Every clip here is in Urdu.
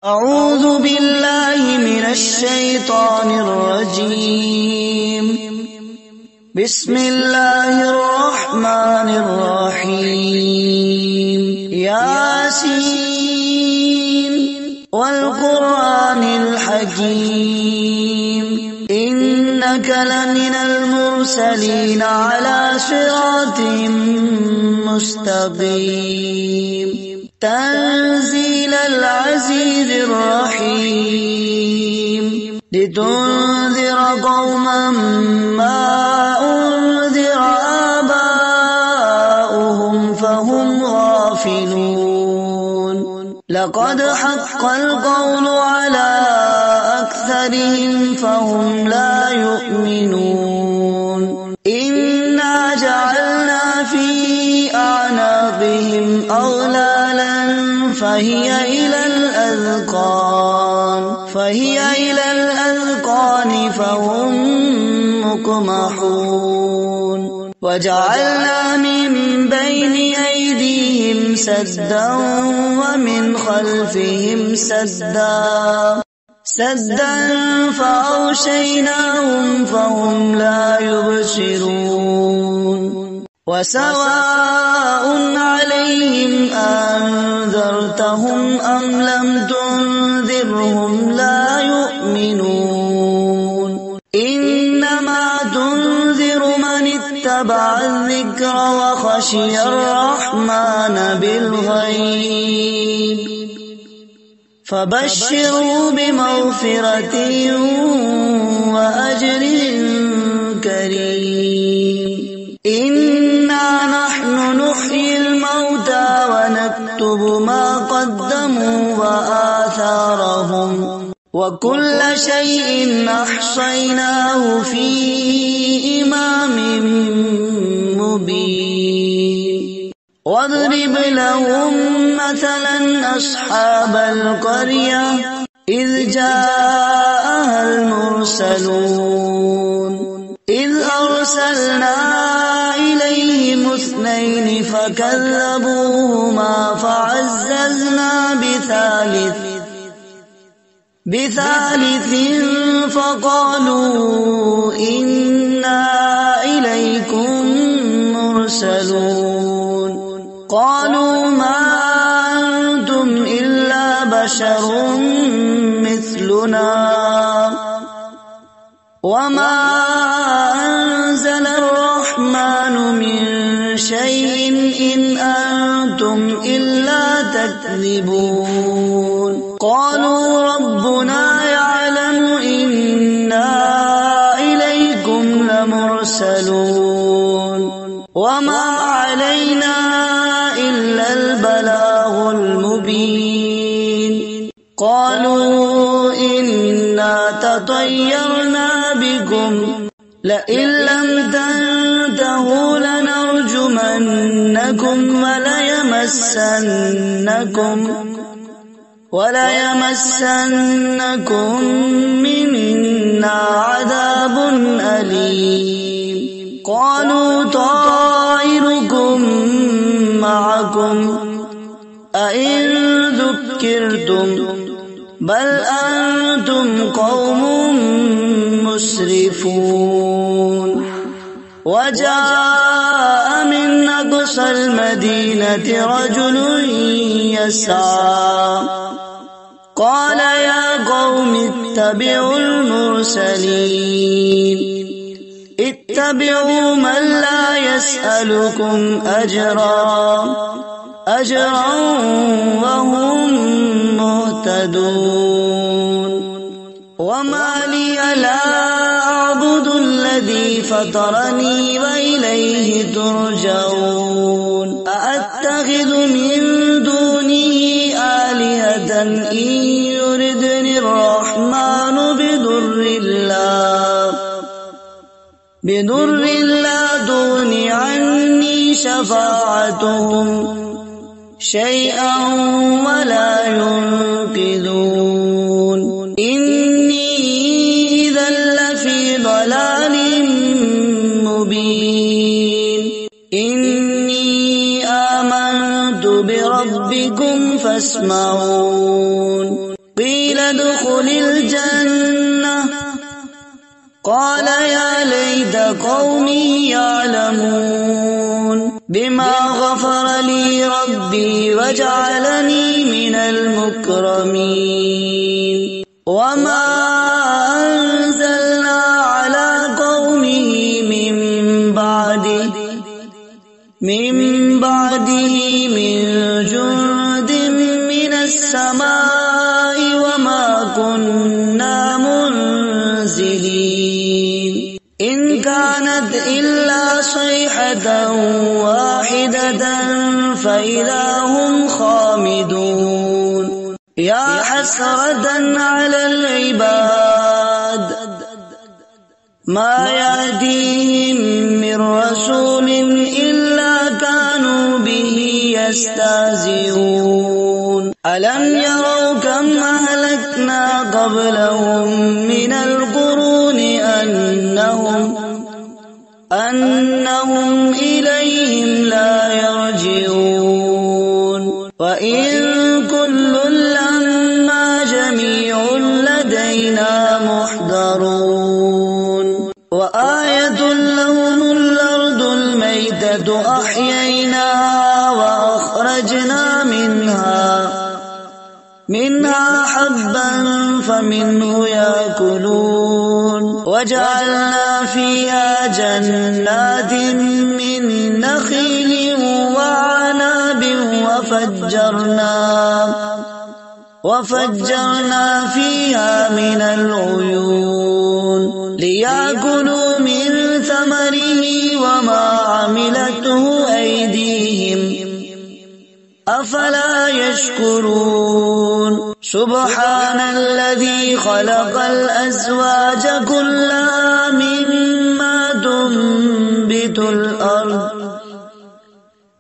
أعوذ بالله من الشيطان الرجيم. بسم الله الرحمن الرحيم. ياسين والقرآن الحكيم إنك لمن المرسلين على صراط مستقيم تنزيل العزيز الرحيم لتنذر قوما ما أنذر آباؤهم فهم غافلون. لقد حق القول على أكثرهم فهم لا يؤمنون. إنا جعلنا في أعناقهم أغلالا فهي إلى الأذقان فهم مقمحون. وجعلنا من بين أيديهم سدا ومن خلفهم سدا فأغشيناهم فهم لا يبصرون. وسواء عليهم أنذرتهم أم لم تنذرهم لا يؤمنون. إنما تنذر من اتبع الذكر وخشي الرحمن بالغيب فبشروا بمغفرة وأجر كريم. إنا نحن نحيي الموتى ونكتب ما قدموا وآثارهم وكل شيء أحصيناه في إمام مبين. واضرب لهم مثلا أصحاب القرية إذ جاءها المرسلون إذ أرسلنا إليهم اثنين فكذبوهما فعززنا بثالث فقالوا إنا إليكم مرسلون. قالوا ما أنتم إلا بشر مثلنا وما أنزل الرحمن من شيء إن أنتم إلا تكذبون. قالوا ربنا يعلم إنا إليكم لمرسلون وما علينا إلا البلاغ المبين. قالوا إنا تطيرنا بكم لئن لم تنتهوا لنرجمنكم وليمسنكم منا عذاب أليم. قالوا طائركم معكم أئن ذكرتم بل أنتم قوم مسرفون. وجاء من أقصى المدينة رجل يسعى قال يا قوم اتبعوا المرسلين اتبعوا من لا يسألكم أجرا وهم مهتدون. وما لي لا أعبد الذي فطرني وإليه ترجعون. أأتخذ من دونه آلهة إن يردني الرحمن بضر لا تغن عني شفاعتهم شيئا ولا ينقذون. إني إذا لفي ضلال مبين. إني آمنت بربكم فاسمعون. قال يا ليت قومي يعلمون بما غفر لي ربي وجعلني من المكرمين وما أنزلنا على قومه من بعده من جند من السماء وما كنا منزلين إن كانت إلا صيحة واحدة فإذا هم خامدون يا حسرة على العباد ما يأتيهم من رسول إلا كانوا به يستهزئون ألم يروا كم أهلكنا قبلهم من القرون أنهم إليهم لا يرجعون وإن كل لما جميع لدينا محضرون وآية لهم الأرض الميتة أحييناها وأخرجنا منها حبا فمنه يأكلون وجعلنا فيها جنات من نخيل وعناب وفجرنا فيها من العيون ليأكلوا من ثمره وما عملته أيديهم أفلا يشكرون سبحان الذي خلق الأزواج كلها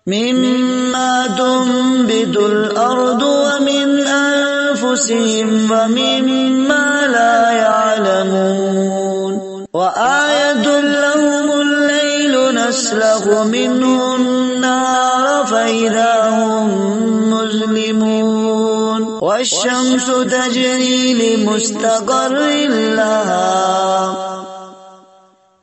مما تنبت الأرض ومن أنفسهم ومما لا يعلمون وآية لهم الليل نسلخ منه النهار فإذا هم مظلمون والشمس تجري لمستقر لها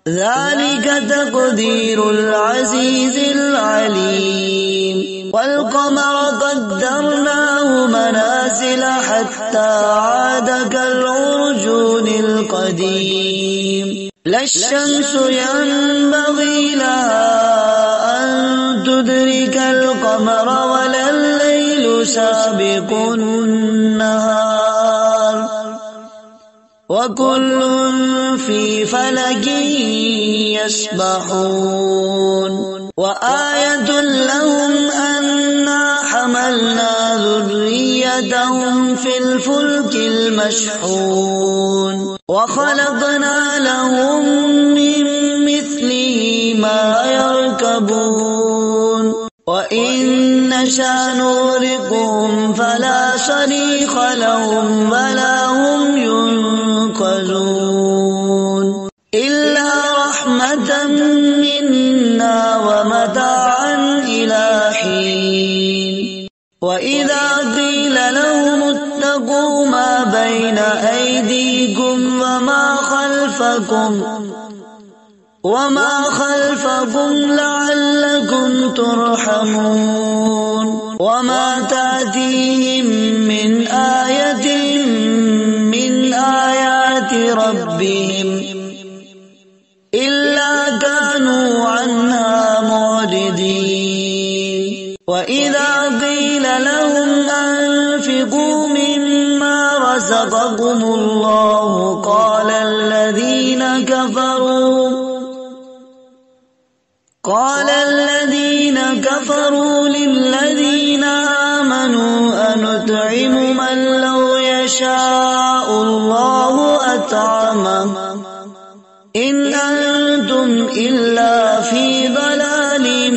ذلك تقدير العزيز العليم والقمر قدرناه منازل حتى عاد كالعرجون القديم لا الشمس ينبغي لها أن تدرك القمر ولا الليل سابق النهار وكل في فلك يسبحون وآية لهم أنا حملنا ذريتهم في الفلك المشحون وخلقنا لهم من مثله ما يركبون وإن نشأ نغرقهم فلا صريخ لهم ولا هم ينقذون إلا رحمة منا ومتاعا إلى حين وإذا قيل لهم اتقوا ما بين أيديكم وما خلفكم لعلكم ترحمون وما تأتيهم من آية من آيات ربهم إلا كانوا عنها معرضين وإذا قيل لهم أنفقوا مما رزقكم الله قال الذين كفروا للذين آمنوا أنطعم من لو يشاء الله أطعمه إن أنتم إلا في ضلال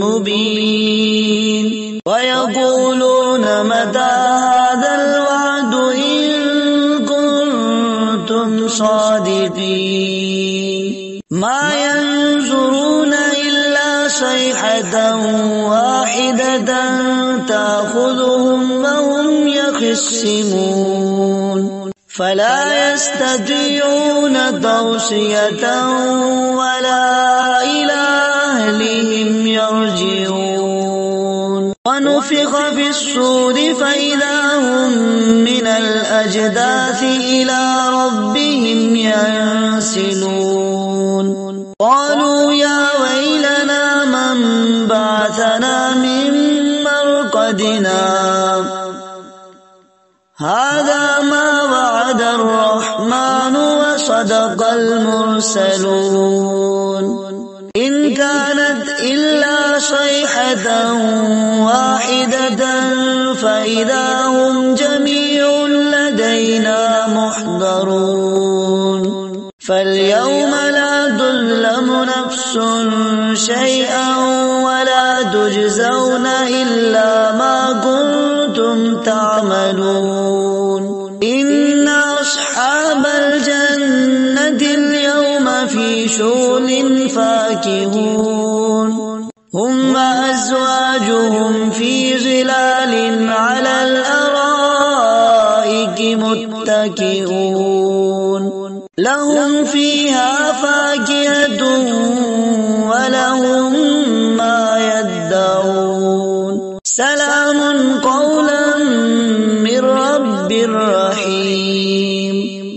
مبين ويقولون متى هذا الوعد إن كنتم صادقين ما ينظرون إلا صيحة واحدة تأخذهم وهم يخصمون فلا يستطيعون توصية ولا إلى أهلهم يرجعون ونفخ في الصور فإذا هم من الأجداث إلى ربهم ينسلون قالوا يا ويلنا من بعثنا من مرقدنا هذا ما وعد الرحمن وصدق المرسلون إن كانت إلا صيحة واحدة فإذا هم جميع لدينا محضرون فاليوم لا تظلم نفس شيئا ولا تجزون إلا ما كنتم تعملون إن أصحاب الجنة اليوم في شغل فاكهون هم وأزواجهم في ظلال على الأرائك متكئون لهم فيها فاكهة ولهم ما يدعون سلام قولا من رب رحيم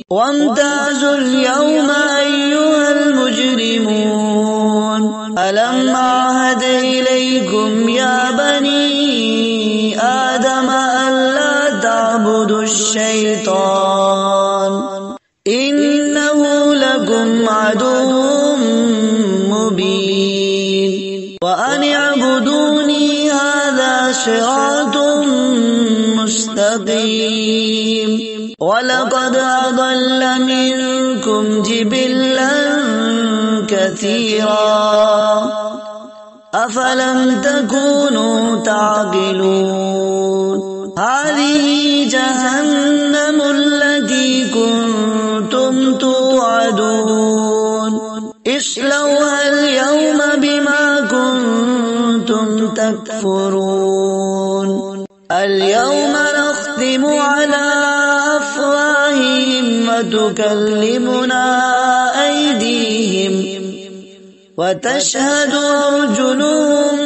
وامتازوا اليوم أيها المجرمون ألم أعهد إليكم يا بني آدم ألا تعبدوا الشيطان إنه لكم عدو مبين وأن اعبدوني هذا صراط مستقيم ولقد أضل منكم جبلا كثيرا أفلم تكونوا تعقلون هذه جهنم التي كنتم توعدون اصلوها اليوم بما كنتم تكفرون اليوم نختم على أفواههم وتكلمنا أيديهم وتشهد أرجلهم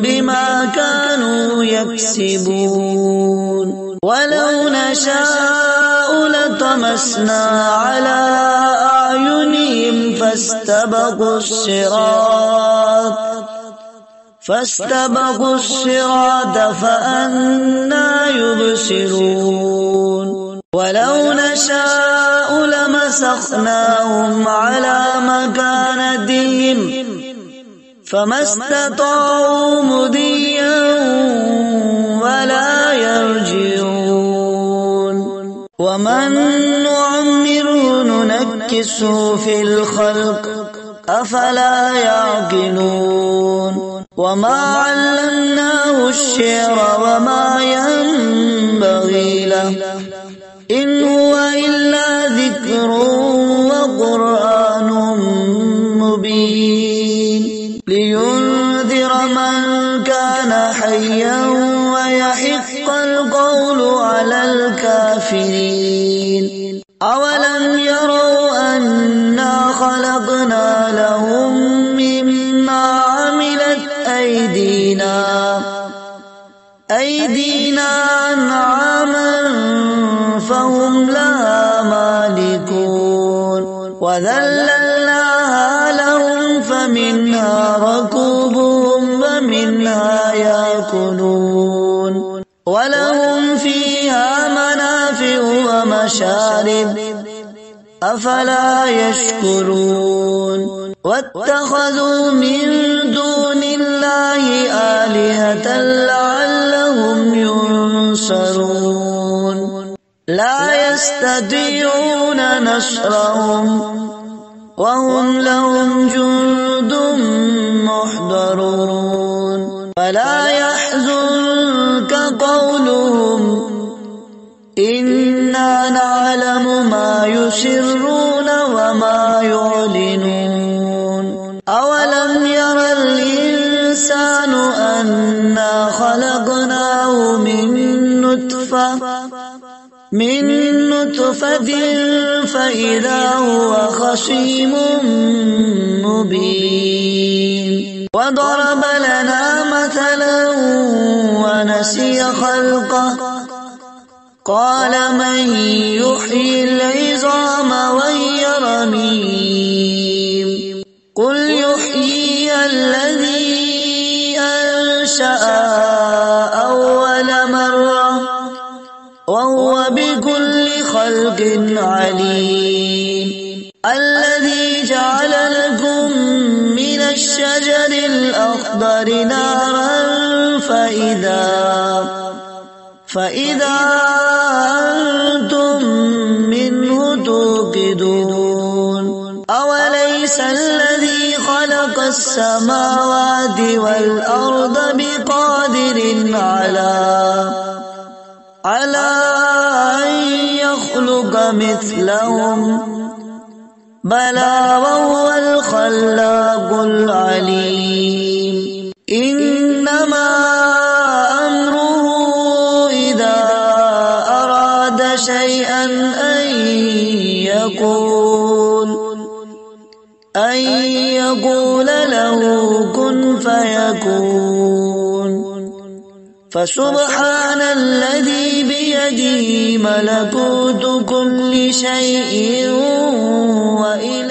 بما كانوا يكسبون ولو نشاء لطمسنا على أعينهم فاستبقوا الصراط فأنى يبصرون ولو نشاء لمسخناهم على مكانتهم فما استطاعوا مضيا ولا يرجعون ومن نعمره ننكسه في الخلق أفلا يعقلون وما علمناه الشعر وما ينبغي له إن هو إلا ذكر وقرآن مبين لينذر من كان حيا ويحق القول على الكافرين أولم يروا أنا خلقنا لهم مما عملت أيدينا أنعاما فهم لها مالكون وذللناها لهم فمنها ركوبهم ومنها يأكلون ولهم فيها منافع ومشارب أفلا يشكرون واتخذوا من دون الله آلهة لعلهم ينصرون لا يستطيعون نصرهم وهم لهم جند محضرون فلا يحزنك قولهم إنا نعلم ما يسرون وما يعلنون أولم ير الإنسان أنا خلقناه من نطفة من نطفة فإذا هو خصيم مبين وضرب لنا مثلا ونسي خلقه قال من يحيي العظام وهي رميم قل يحييها الذي أنشأها أول مرة وهو بكل خلق عليم الذي جعل لكم من الشجر الأخضر نارا فإذا أنتم منه توقدون أوليس الذي خلق السماوات والأرض بقادر على أن يخلق مثلهم بلى وهو الخلاق العليم إنما أمره إذا أراد شيئا أن يقول له كن فيكون فسبحان الذي بيده ملكوت كل شيء وإليه